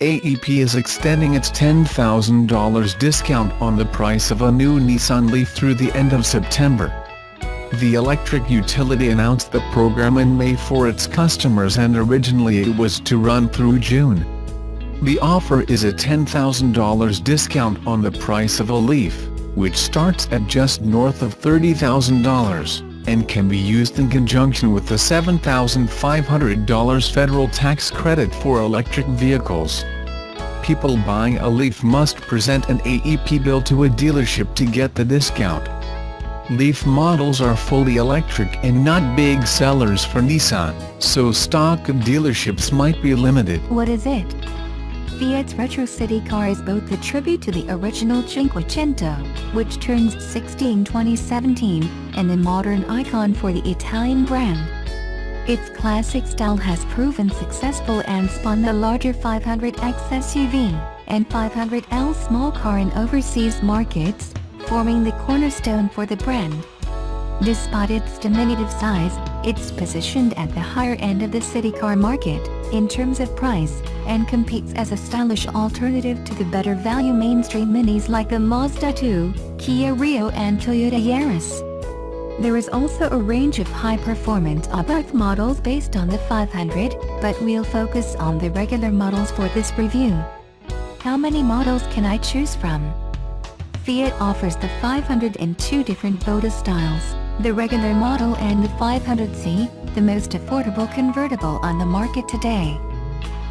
AEP is extending its $10,000 discount on the price of a new Nissan Leaf through the end of September. The electric utility announced the program in May for its customers, and originally it was to run through June. The offer is a $10,000 discount on the price of a Leaf, which starts at just north of $30,000, and can be used in conjunction with the $7,500 federal tax credit for electric vehicles. People buying a Leaf must present an AEP bill to a dealership to get the discount. Leaf models are fully electric and not big sellers for Nissan, so stock of dealerships might be limited. What is it? Fiat's retro city car is both a tribute to the original Cinquecento, which turns 60 in 2017, and a modern icon for the Italian brand. Its classic style has proven successful and spawned the larger 500X SUV and 500L small car in overseas markets, forming the cornerstone for the brand. Despite its diminutive size, it's positioned at the higher end of the city car market in terms of price, and competes as a stylish alternative to the better value mainstream minis like the Mazda 2, Kia Rio and Toyota Yaris. There is also a range of high-performance AEP models based on the 500, but we'll focus on the regular models for this review. How many models can I choose from? Fiat offers the 500 in two different body styles, the regular model and the 500C, the most affordable convertible on the market today.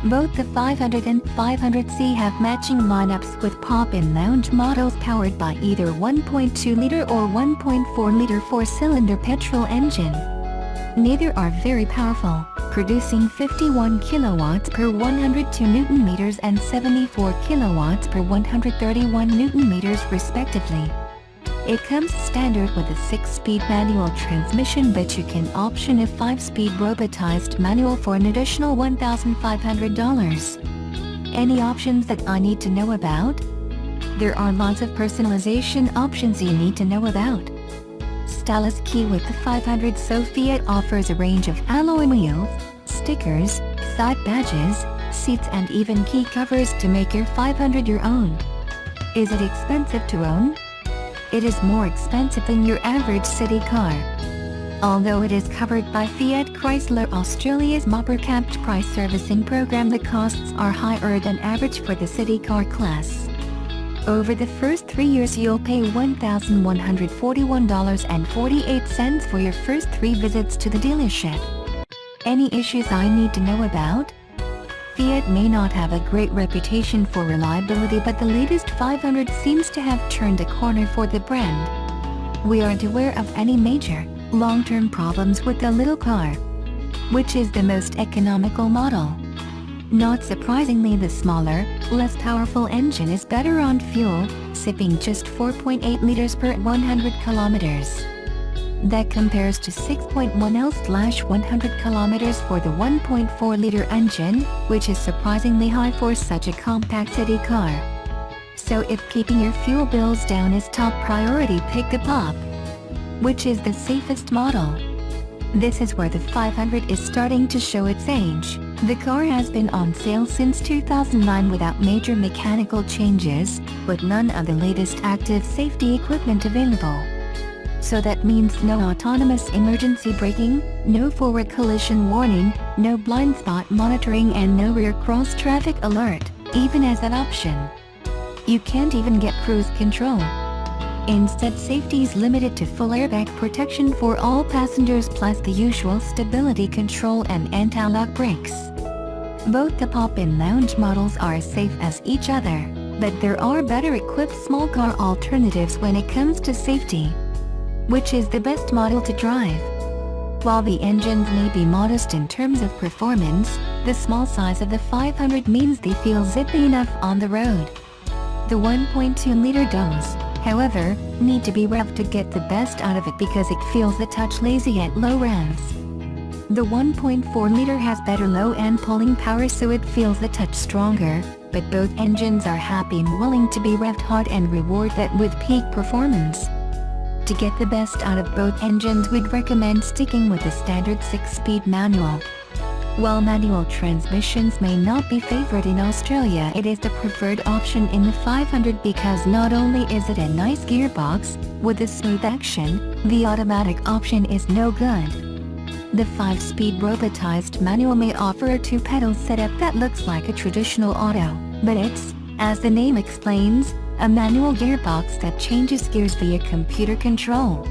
Both the 500 and 500C have matching lineups with pop-in lounge models powered by either 1.2-liter or 1.4-liter four-cylinder petrol engine. Neither are very powerful, producing 51 kilowatts per 102 Nm and 74 kilowatts per 131 Nm respectively. It comes standard with a 6-speed manual transmission, but you can option a 5-speed robotized manual for an additional $1,500. Any options that I need to know about? There are lots of personalization options you need to know about. Style is key with the 500, so Fiat offers a range of alloy wheels, stickers, side badges, seats and even key covers to make your 500 your own. Is it expensive to own? It is more expensive than your average city car. Although it is covered by Fiat Chrysler Australia's MOPR capped price servicing program, the costs are higher than average for the city car class. Over the first 3 years you'll pay $1,141.48 for your first 3 visits to the dealership. Any issues I need to know about? Fiat may not have a great reputation for reliability, but the latest 500 seems to have turned a corner for the brand. We aren't aware of any major, long-term problems with the little car, which is the most economical model. Not surprisingly, the smaller, less powerful engine is better on fuel, sipping just 4.8 liters per 100 kilometers. That compares to 6.1 L/100 kilometers for the 1.4-liter engine, which is surprisingly high for such a compact city car. So if keeping your fuel bills down is top priority, pick the POP, which is the safest model. This is where the 500 is starting to show its age. The car has been on sale since 2009 without major mechanical changes, with none of the latest active safety equipment available. So that means no autonomous emergency braking, no forward collision warning, no blind spot monitoring and no rear cross traffic alert, even as an option. You can't even get cruise control. Instead, safety is limited to full airbag protection for all passengers plus the usual stability control and anti-lock brakes. Both the pop-in lounge models are as safe as each other, but there are better equipped small car alternatives when it comes to safety. Which is the best model to drive? While the engines may be modest in terms of performance, the small size of the 500 means they feel zippy enough on the road. The 1.2-liter does, however, need to be revved to get the best out of it because it feels a touch lazy at low revs. The 1.4-liter has better low-end pulling power, so it feels a touch stronger, but both engines are happy and willing to be revved hard and reward that with peak performance. To get the best out of both engines, we'd recommend sticking with the standard 6-speed manual. While manual transmissions may not be favored in Australia, it is the preferred option in the 500 because not only is it a nice gearbox, with a smooth action, the automatic option is no good. The 5-speed robotized manual may offer a 2-pedal setup that looks like a traditional auto, but it's, as the name explains, a manual gearbox that changes gears via computer control.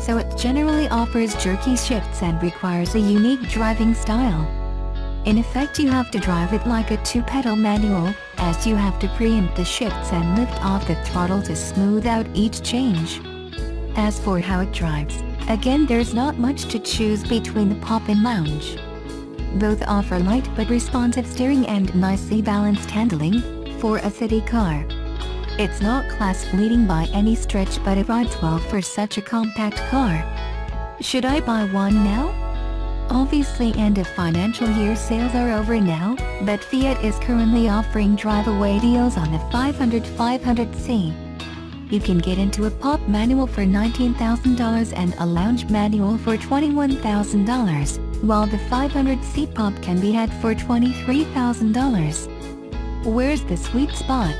So it generally offers jerky shifts and requires a unique driving style. In effect, you have to drive it like a 2-pedal manual, as you have to preempt the shifts and lift off the throttle to smooth out each change. As for how it drives, again there's not much to choose between the Pop and Lounge. Both offer light but responsive steering and nicely balanced handling, for a city car. It's not class-leading by any stretch, but it rides well for such a compact car. Should I buy one now? Obviously, end of financial year sales are over now, but Fiat is currently offering drive-away deals on the 500/500C. You can get into a Pop manual for $19,000 and a Lounge manual for $21,000, while the 500C Pop can be had for $23,000. Where's the sweet spot?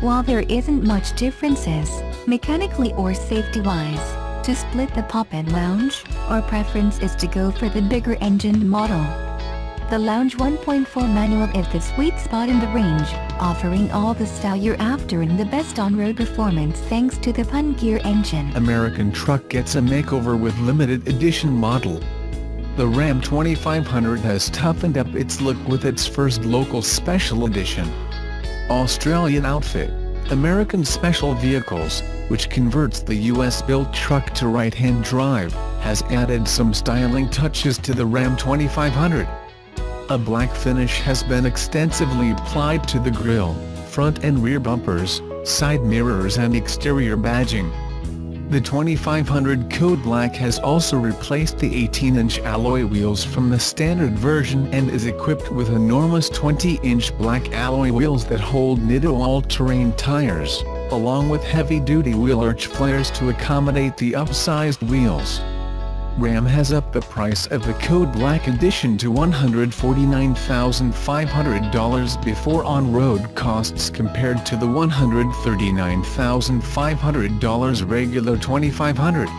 While there isn't much differences, mechanically or safety-wise, to split the Pop and Lounge, our preference is to go for the bigger engined model. The Lounge 1.4 manual is the sweet spot in the range, offering all the style you're after and the best on-road performance thanks to the Pun Gear engine. American truck gets a makeover with limited edition model. The Ram 2500 has toughened up its look with its first local special edition. Australian outfit, American Special Vehicles, which converts the US-built truck to right-hand drive, has added some styling touches to the Ram 2500. A black finish has been extensively applied to the grille, front and rear bumpers, side mirrors and exterior badging. The 2500 Code Black has also replaced the 18-inch alloy wheels from the standard version and is equipped with enormous 20-inch black alloy wheels that hold Nitto all-terrain tires, along with heavy-duty wheel arch flares to accommodate the upsized wheels. Ram has upped the price of the Code Black edition to $149,500 before on-road costs compared to the $139,500 regular 2500.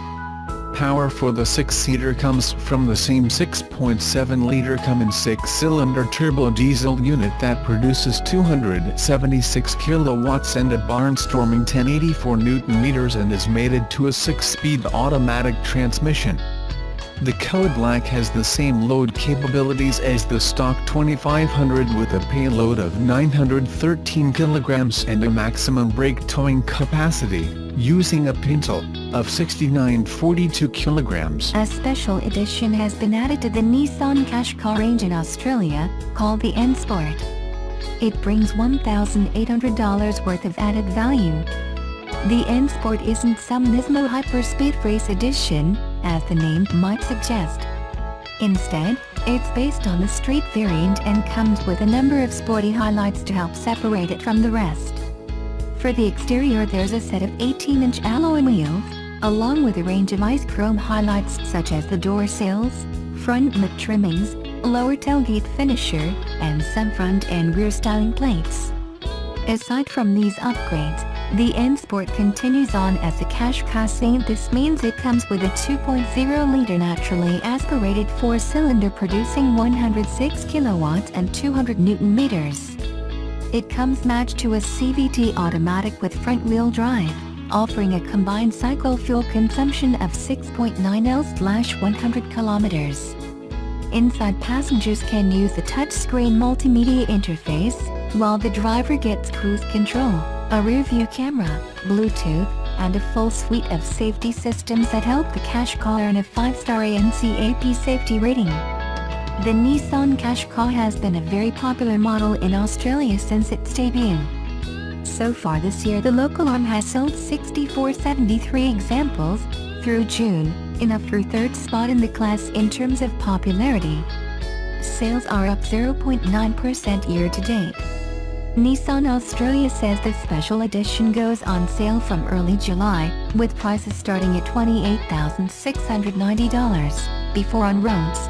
Power for the 6-seater comes from the same 6.7-liter Cummins 6-cylinder turbo diesel unit that produces 276 kilowatts and a barnstorming 1084 Nm and is mated to a 6-speed automatic transmission. The Code Black has the same load capabilities as the stock 2500 with a payload of 913 kilograms and a maximum brake towing capacity, using a pintle, of 6942 kilograms. A special edition has been added to the Nissan Qashqai range in Australia, called the N Sport. It brings $1,800 worth of added value. The N Sport isn't some Nismo Hyperspeed Race Edition, as the name might suggest. Instead, it's based on the street variant and comes with a number of sporty highlights to help separate it from the rest. For the exterior, there's a set of 18-inch alloy wheels, along with a range of ice chrome highlights such as the door sills, front lip trimmings, lower tailgate finisher, and some front and rear styling plates. Aside from these upgrades, the N Sport continues on as the Qashqai. This means it comes with a 2.0-liter naturally aspirated 4-cylinder producing 106 kilowatts and 200 Newton meters. It comes matched to a CVT automatic with front-wheel drive, offering a combined cycle fuel consumption of 6.9 L/100 kilometers. Inside, passengers can use the touchscreen multimedia interface, while the driver gets cruise control, a rear-view camera, Bluetooth, and a full suite of safety systems that help the Qashqai earn a 5-star AEP safety rating. The Nissan Qashqai has been a very popular model in Australia since its debut. So far this year, the local arm has sold 6,473 examples, through June, enough for third spot in the class in terms of popularity. Sales are up 0.9% year-to-date. Nissan Australia says the special edition goes on sale from early July, with prices starting at $28,690, before on roads.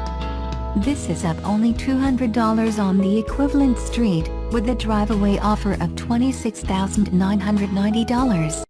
This is up only $200 on the equivalent street, with a drive-away offer of $26,990.